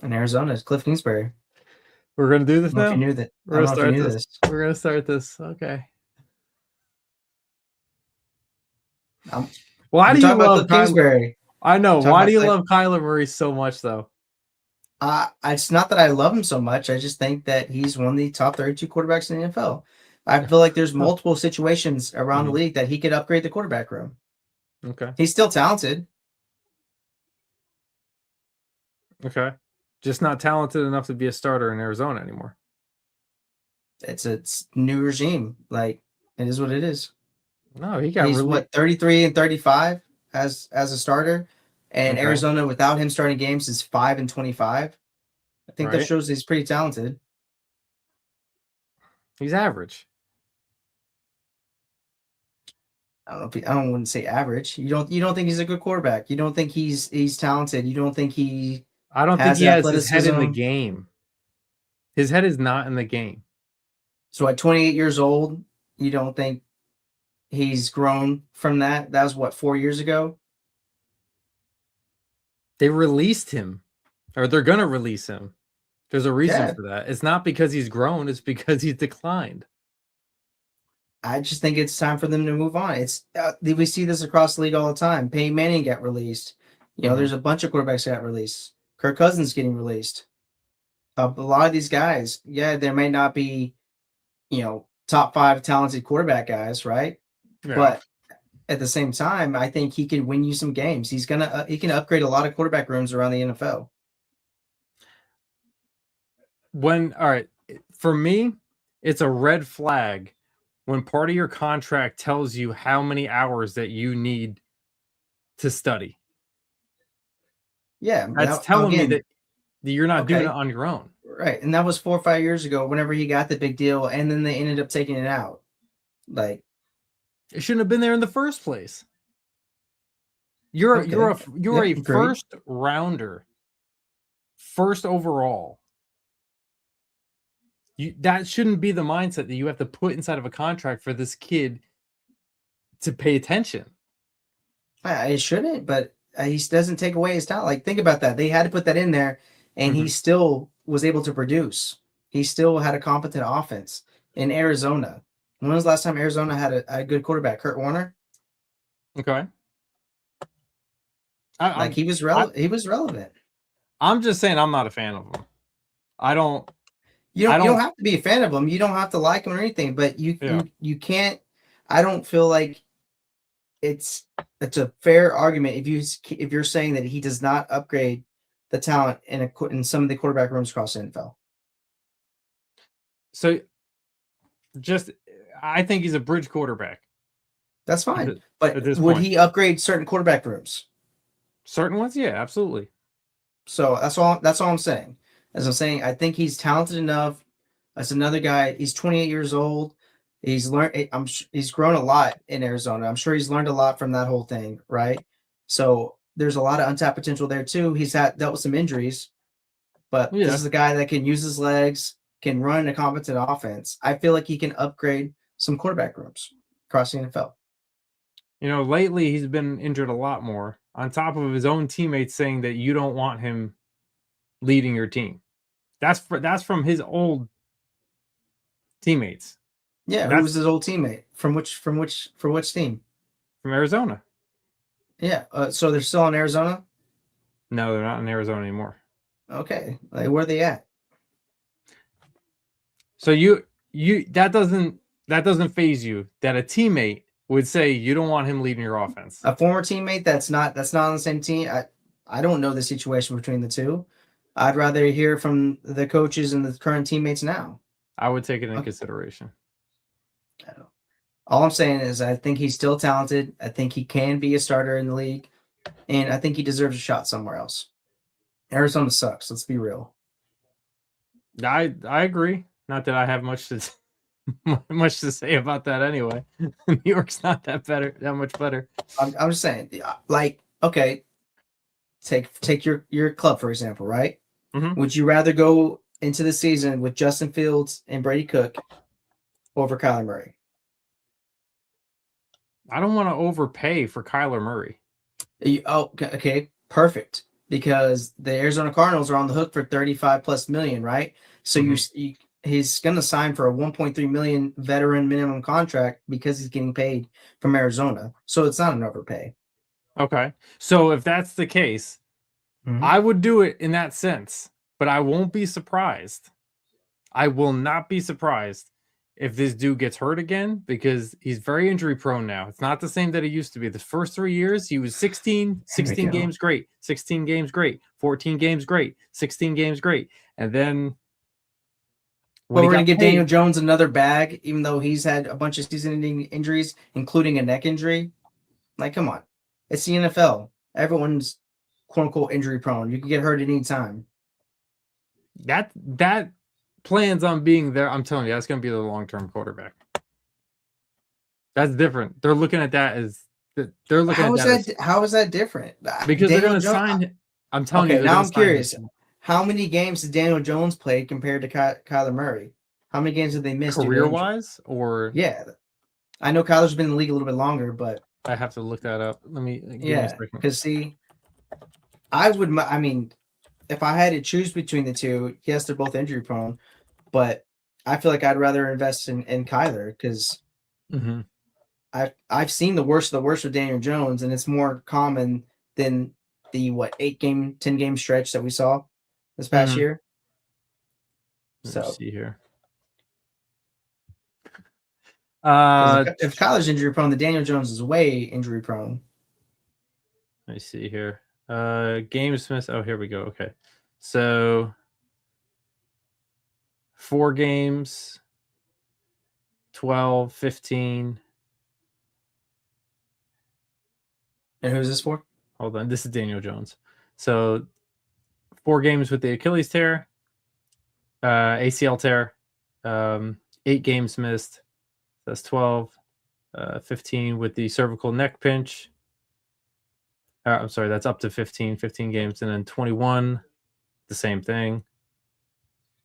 in Arizona. It's Cliff Kingsbury. we're gonna do I this don't know if you now. knew that. I We're don't gonna know if you start knew this. this. We're gonna start this. Okay. I'm, Why we're do you talking about love Cliff Kyler? Kingsbury. I know. Talking Why do about you Cliff. love Kyler Murray so much, though? It's not that I love him so much. I just think that he's one of the top 32 quarterbacks in the NFL. I feel like there's Huh. multiple situations around the Mhm. league that he could upgrade the quarterback room. Okay. He's still talented. Okay. Just not talented enough to be a starter in Arizona anymore. It's new regime. Like, it is what it is. No, he got He's really what, 33 and 35 as a starter, and okay, Arizona without him starting games is 5 and 25. I think that right? shows he's pretty talented. He's average. I don't know if I wouldn't say average. You don't think he's a good quarterback. You don't think he's talented. You don't think he I don't think has he the has his head in the athleticism. game. His head is not in the game. So at 28 years old, you don't think he's grown from that? That was what, 4 years ago? They released him, or they're gonna release him. There's a reason Yeah. for that. It's not because he's grown, it's because he's declined. I just think it's time for them to move on. We see this across the league all the time. Peyton Manning got released. Mhm. There's a bunch of quarterbacks that got released. Kirk Cousins getting released. A lot of these guys, yeah, there may not be, top 5 talented quarterback guys, right? Yeah. But at the same time, I think he can win you some games. He can upgrade a lot of quarterback rooms around the NFL. All right, for me, it's a red flag when part of your contract tells you how many hours that you need to study. Yeah, That's that, telling me again, that you're not doing it okay, on your own. right, and that was 4 or 5 years ago. Whenever he got the big deal, and then they ended up taking it out. Like, It shouldn't have been there in the first place. You're okay, you're yeah, a agreed. first rounder, first overall. That shouldn't be the mindset that you have to put inside of a contract for this kid to pay attention. It shouldn't, but he doesn't take away his talent. Like, think about that. They had to put that in there, and he Mhm. still was able to produce. He still had a competent offense in Arizona. When was the last time Arizona had a good quarterback? Kurt Warner. Okay. I, Like, I'm I, he was relevant. I'm just saying I'm not a fan of him. I don't You I don't don't have to be a fan of him. You don't have to like him or anything, but yeah. you can't. I don't feel like it's a fair argument if you're saying that he does not upgrade the talent in some of the quarterback rooms across the NFL. So just I think he's a bridge quarterback That's at, fine. the, at But this would point. he upgrade certain quarterback rooms? Certain ones, yeah, absolutely. So that's all I'm saying. As I'm saying, I think he's talented enough. That's another guy. He's 28 years old. He's learned. He's grown a lot in Arizona. I'm sure he's learned a lot from that whole thing, right? So there's a lot of untapped potential there too. He's dealt with some injuries, but this Yeah. is a guy that can use his legs, can run a competent offense. I feel like he can upgrade some quarterback rooms across the NFL. You know, lately he's been injured a lot more, on top of his own teammates saying that you don't want him leading your team. That's from his old teammates. Yeah, who That's was his old teammate? For which team? from Arizona. Yeah. So they're still in Arizona? No, they're not in Arizona anymore. Okay. Like, where are they at? So you that doesn't phase you that a teammate would say you don't want him leading your offense. A former teammate that's not on the same team. I don't know the situation between the two. I'd rather hear from the coaches and the current teammates now. I would take it into Okay. consideration. All I'm saying is I think he's still talented. I think he can be a starter in the league, and I think he deserves a shot somewhere else. Arizona sucks. Let's be real. I agree. Not that I have much to much to say about that anyway. New York's not that much better. I'm just saying, like, okay, take your club for example, right? Mhm. Would you rather go into the season with Justin Fields and Brady Cook over Kyler Murray? I don't want to overpay for Kyler Murray. Oh, okay, perfect. Because the Arizona Cardinals are on the hook for 35 plus million, right? So he's going to sign for a 1.3 million veteran minimum contract because he's getting paid from Arizona. So it's not an overpay. Okay. So if that's the case, I would do it in that sense, but I won't be surprised. I will not be surprised if this dude gets hurt again because he's very injury prone now. It's not the same that he used to be. The first 3 years, he was 16 games great, 16 games great, 14 games great, 16 games great. And then But we're going to give Daniel Jones another bag, even though he's had a bunch of season-ending injuries, including a neck injury. Like, come on. It's the NFL. Everyone's quote-unquote injury prone. You can get hurt at any time. That plans on being there. I'm telling you, that's going to be the long-term quarterback. That's different. They're looking at that as they're looking how at that. How is that different? Because they're going to sign. I'm telling you. Now I'm curious. How many games has Daniel Jones played compared to Kyler Murray? How many games have they missed? Career-wise, or yeah, I know Kyler's been in the league a little bit longer, but I have to look that up. Let me. Because see, I mean, if I had to choose between the two, yes, they're both injury prone, but I feel like I'd rather invest in Kyler because I've seen the worst of the worst with Daniel Jones, and it's more common than the 10 game stretch that we saw this past year. Let's see here. If Kyler's injury prone, then Daniel Jones is way injury prone. Let me see here. Games missed. Oh, here we go. Okay. So 4 games, 12, 15. And who's this for? Hold on. This is Daniel Jones. So 4 games with the Achilles tear, ACL tear, 8 games missed. That's 12, 15 with the cervical neck pinch. I'm sorry, that's up to 15 games. And then 21, the same thing.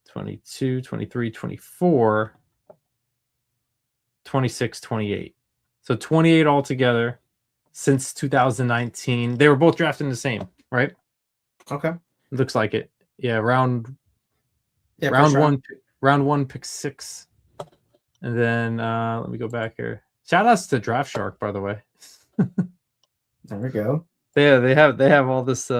22, 23, 24, 26, 28. So 28 altogether since 2019. They were both drafted the same, right? Okay. Looks like it. Yeah, round 1, pick 6. And then let me go back here. Shout outs to Draft Shark, by the way. There we go. Yeah, they have all this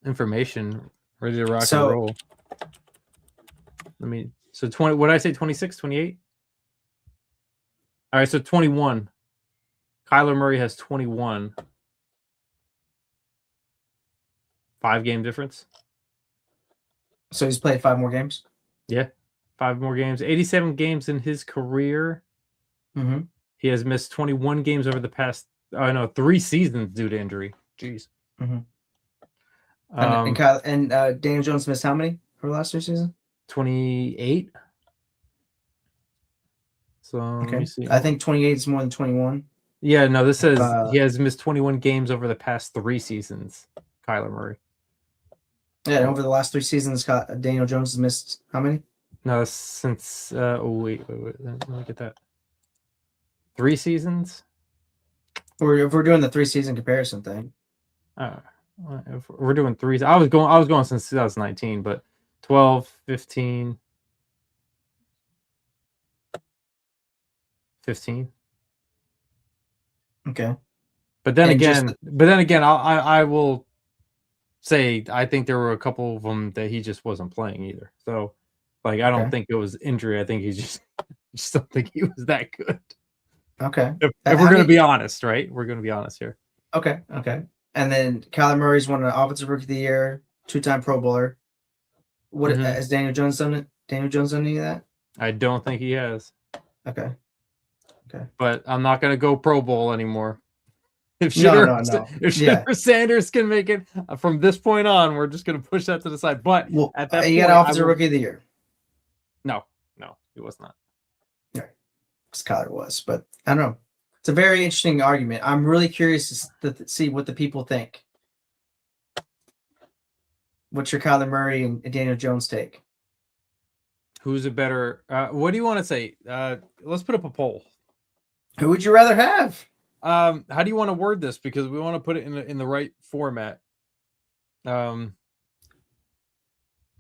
information ready to rock and roll. So 20, what did I say, 26, 28? All right, so 21. Kyler Murray has 21. 5-game difference. So he's played 5 more games? Yeah, 5 more games. 87 games in his career. He has missed 21 games over the past 3 seasons due to injury. Jeez. And Daniel Jones missed how many for the last 2 seasons? 28. So okay. Let me see. I think 28 is more than 21. Yeah, no, this says he has missed 21 games over the past 3 seasons, Kyler Murray. Yeah, and over the last 3 seasons, Daniel Jones has missed how many? No, since wait. Let me get that. 3 seasons? If we're doing the 3-season comparison thing. If we're doing 3, I was going since 2019, but 12, 15, 15. Okay. But then And just again, I will say I think there were a couple of them that he just wasn't playing either. So, like, I don't Okay. think it was injury. I think he's just don't think he was that good. Okay. If How we're gonna many? be honest, right? We're gonna be honest here. Okay. Okay. And then Kyler Murray's won an Offensive Rookie of the Year, 2-time Pro Bowler. What Mhm. has Daniel Jones done it? Daniel Jones done any of that? I don't think he has, Okay. Okay. but I'm not gonna go Pro Bowl anymore. If No. Yeah. Shedeur Sanders can make it from this point on, we're just gonna push that to the side. But Well, at that you point, got I Offensive will. Rookie of the Year. No, he was not. Right. Because Kyler was, but I don't know. It's a very interesting argument. I'm really curious to see what the people think. What's your Kyler Murray and Daniel Jones take? Who's a better? What do you want to say? Let's put up a poll. Who would you rather have? How do you want to word this? Because we want to put it in the right format.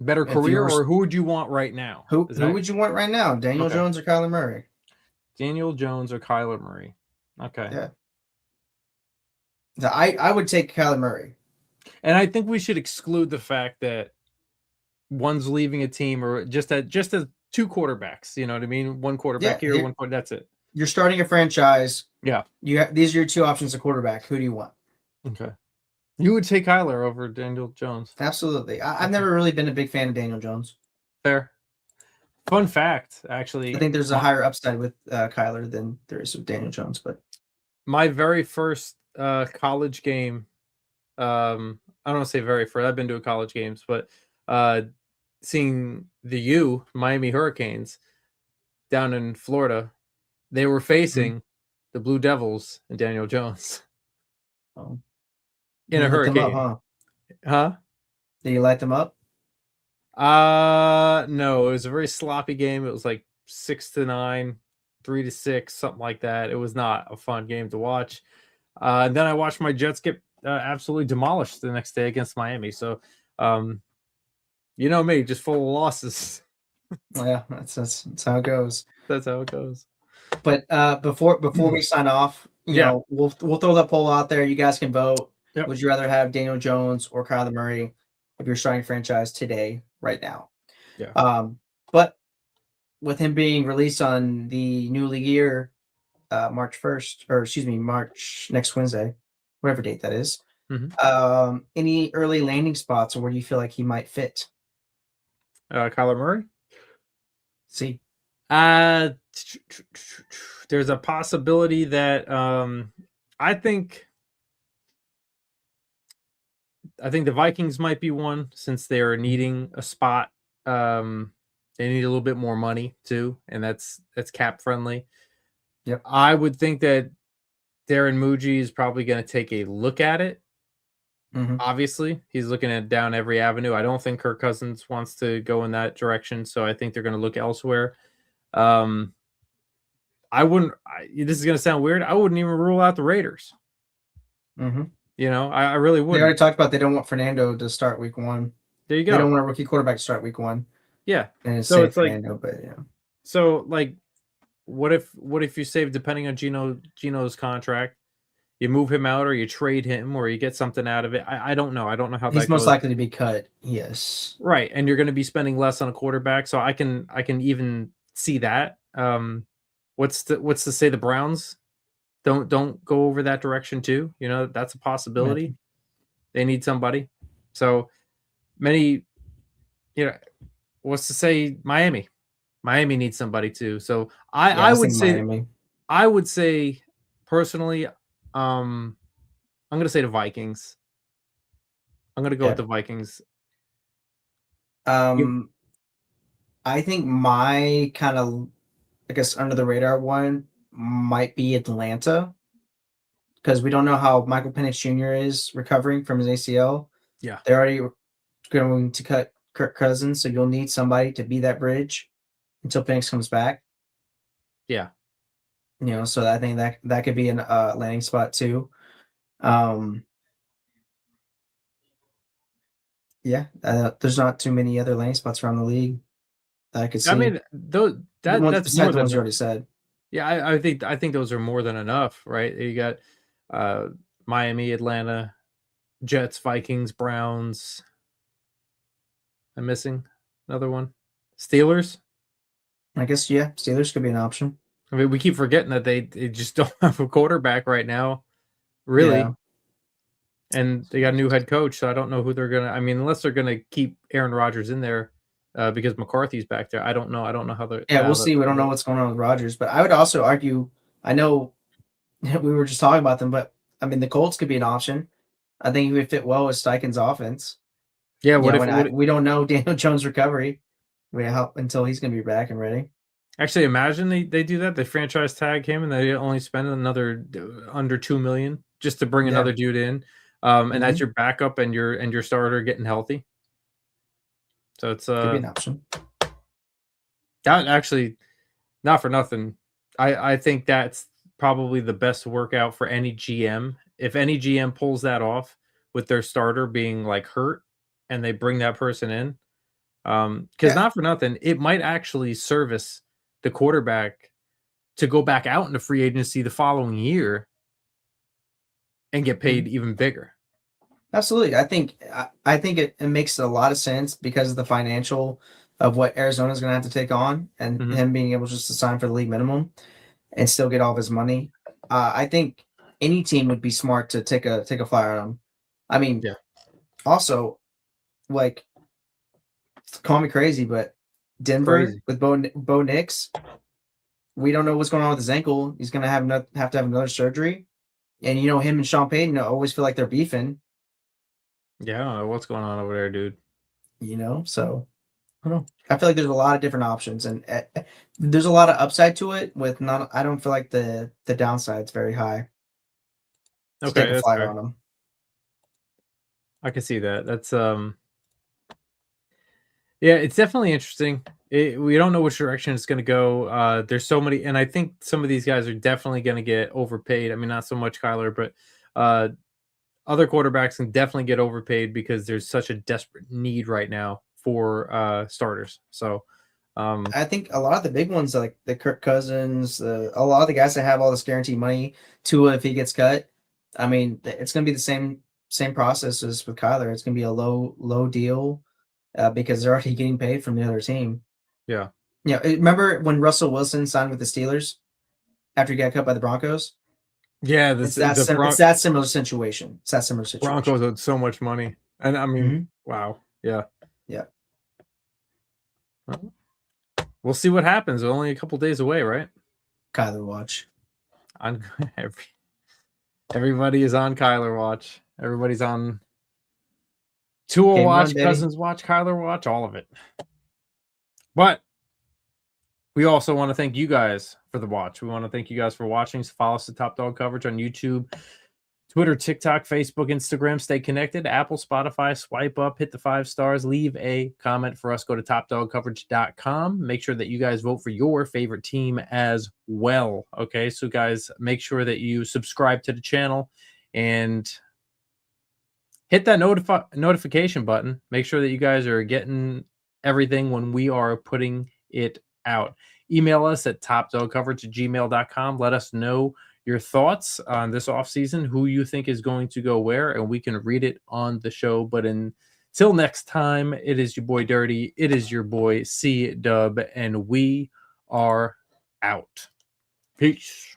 Better career, or who would you want right now? Who would you want right now? Daniel Jones or Kyler Murray? Daniel Jones or Kyler Murray? Okay. Yeah. I would take Kyler Murray. And I think we should exclude the fact that one's leaving a team, or just as two quarterbacks. You know what I mean? One quarterback here, one quarterback. That's it. You're starting a franchise. Yeah. These are your two options of quarterback. Who do you want? Okay. You would take Kyler over Daniel Jones. Absolutely. I've never really been a big fan of Daniel Jones. Fair. Fun fact, actually. I think there's a higher upside with Kyler than there is with Daniel Jones. But my very first college game, I don't want to say very first. I've been to college games, but seeing the Miami Hurricanes down in Florida, they were facing the Blue Devils and Daniel Jones. Oh. In a hurricane. Up, huh? Did you light them up? No, it was a very sloppy game. It was like 6-9, 3-6, something like that. It was not a fun game to watch. And then I watched my Jets get absolutely demolished the next day against Miami. So, you know me, just full of losses. Yeah, that's how it goes. That's how it goes. But before we sign off, you know, we'll throw that poll out there. You guys can vote. Yep. Would you rather have Daniel Jones or Kyler Murray if you're starting franchise today, right now? Yeah. But with him being released on the new league year, March next Wednesday, whatever date that is. Mm-hmm. Any early landing spots, or where do you feel like he might fit? Kyler Murray? See. There's a possibility that I think the Vikings might be one, since they're needing a spot. They need a little bit more money too, and that's cap friendly. Yep. I would think that Darren Muji is probably going to take a look at it. Mm-hmm. Obviously, he's looking at down every avenue. I don't think Kirk Cousins wants to go in that direction, so I think they're going to look elsewhere. I wouldn't. This is going to sound weird. I wouldn't even rule out the Raiders. Mm-hmm. You know, I really wouldn't. They already talked about they don't want Fernando to start week 1. There you go. They don't want a rookie quarterback to start week 1. Yeah. And it's Fernando, but yeah. So like, what if you save, depending on Gino's contract, you move him out, or you trade him, or you get something out of it. I don't know. I don't know how he's most likely to be cut. Yes. Right, and you're going to be spending less on a quarterback, so I can even see that. What's to say the Browns don't go over that direction too? You know, that's a possibility. Yeah. They need somebody. So many, you know, what's to say Miami? Miami needs somebody too. So I would say personally, I'm going to say the Vikings. I'm going to go with the Vikings. I think my kind of, I guess, under the radar one might be Atlanta, because we don't know how Michael Penix Jr. is recovering from his ACL. Yeah. They're already going to cut Kirk Cousins, so you'll need somebody to be that bridge until Penix comes back. Yeah. You know, so I think that could be an landing spot too. Yeah, there's not too many other landing spots around the league that I could see. I mean, that's more than the ones you already said. Yeah, I think those are more than enough, right? You got uh Miami, Atlanta, Jets, Vikings, Browns. I'm missing another one. Steelers. I guess yeah, Steelers could be an option. I mean, we keep forgetting that they just don't have a quarterback right now, Yeah, really. And they got a new head coach, so I don't know who they're gonna. I mean, unless they're gonna keep Aaron Rodgers in there, because McCarthy's back there. I don't know. I don't know how the yeah, we'll how that. see. We don't know what's going on with Rodgers, but I would also argue. I know we were just talking about them, but I mean the Colts could be an option. I think he would fit well with Steichen's offense. Yeah. You What know, if? and What, we don't know Daniel Jones' recovery. We help until he's going to be back and ready. actually, imagine they do that. They franchise tag him, and they only spend another under 2 million just to bring Yeah. another dude in, and that's Mhm. your backup and your starter getting healthy. So it's Could be an option. that actually, not for nothing. I think that's probably the best workout for any GM. If any GM pulls that off with their starter being like hurt and they bring that person in, because Yeah. not for nothing, it might actually service the quarterback to go back out into free agency the following year and get Mhm. paid even bigger. Absolutely. I think it makes a lot of sense because of the financial of what Arizona's going to have to take on and Mhm. him being able just to sign for the league minimum and still get all of his money. I think any team would be smart to take a flyer on him. I mean, Yeah. also like call me crazy, but Denver Crazy. with Bo Nix, we don't know what's going on with his ankle. He's going to have to have another surgery, and you know him and Sean Payton always feel like they're beefing. Yeah, I don't know what's going on over there, dude. You know, so I don't know. I feel like there's a lot of different options, and there's a lot of upside to it. With not, I don't feel like the downside's very high to take Okay, a that's flyer fair. on him. I can see that. That's yeah, it's definitely interesting. We don't know which direction it's going to go. There's so many, and I think some of these guys are definitely going to get overpaid. I mean, not so much Kyler, but uh, other quarterbacks can definitely get overpaid because there's such a desperate need right now for starters. So, um, I think a lot of the big ones, like the Kirk Cousins, a lot of the guys that have all this guaranteed money, Tua if he gets cut. I mean, it's going to be the same process as with Kyler. It's going to be a low deal because they're already getting paid from the other team. yeah, Yeah, remember when Russell Wilson signed with the Steelers after he got cut by the Broncos? yeah. It's that similar situation. It's that similar situation. Broncos owed so much money, and I mean, Hmm. wow, yeah. Yeah, Well, we'll see what happens. We're only a couple days away, right? Kyler watch. On everybody is on Kyler watch. Everybody's on Tua Game one, watch, baby. Cousins watch, Kyler watch, all of it. But we also want to thank you guys for the watch. We want to thank you guys for watching. So follow us at Top Dog Coverage on YouTube, Twitter, TikTok, Facebook, Instagram. Stay connected. Apple, Spotify, swipe up, hit the 5 stars, leave a comment for us. Go to topdogcoverage.com. Make sure that you guys vote for your favorite team as well. Okay, so guys, make sure that you subscribe to the channel and hit that notification button. Make sure that you guys are getting everything when we are putting it out. Email us at topdogcoverage@gmail.com. Let us know your thoughts on this offseason, who you think is going to go where, and we can read it on the show. But until next time, it is your boy Dirty. It is your boy C Dub, and we are out. Peace.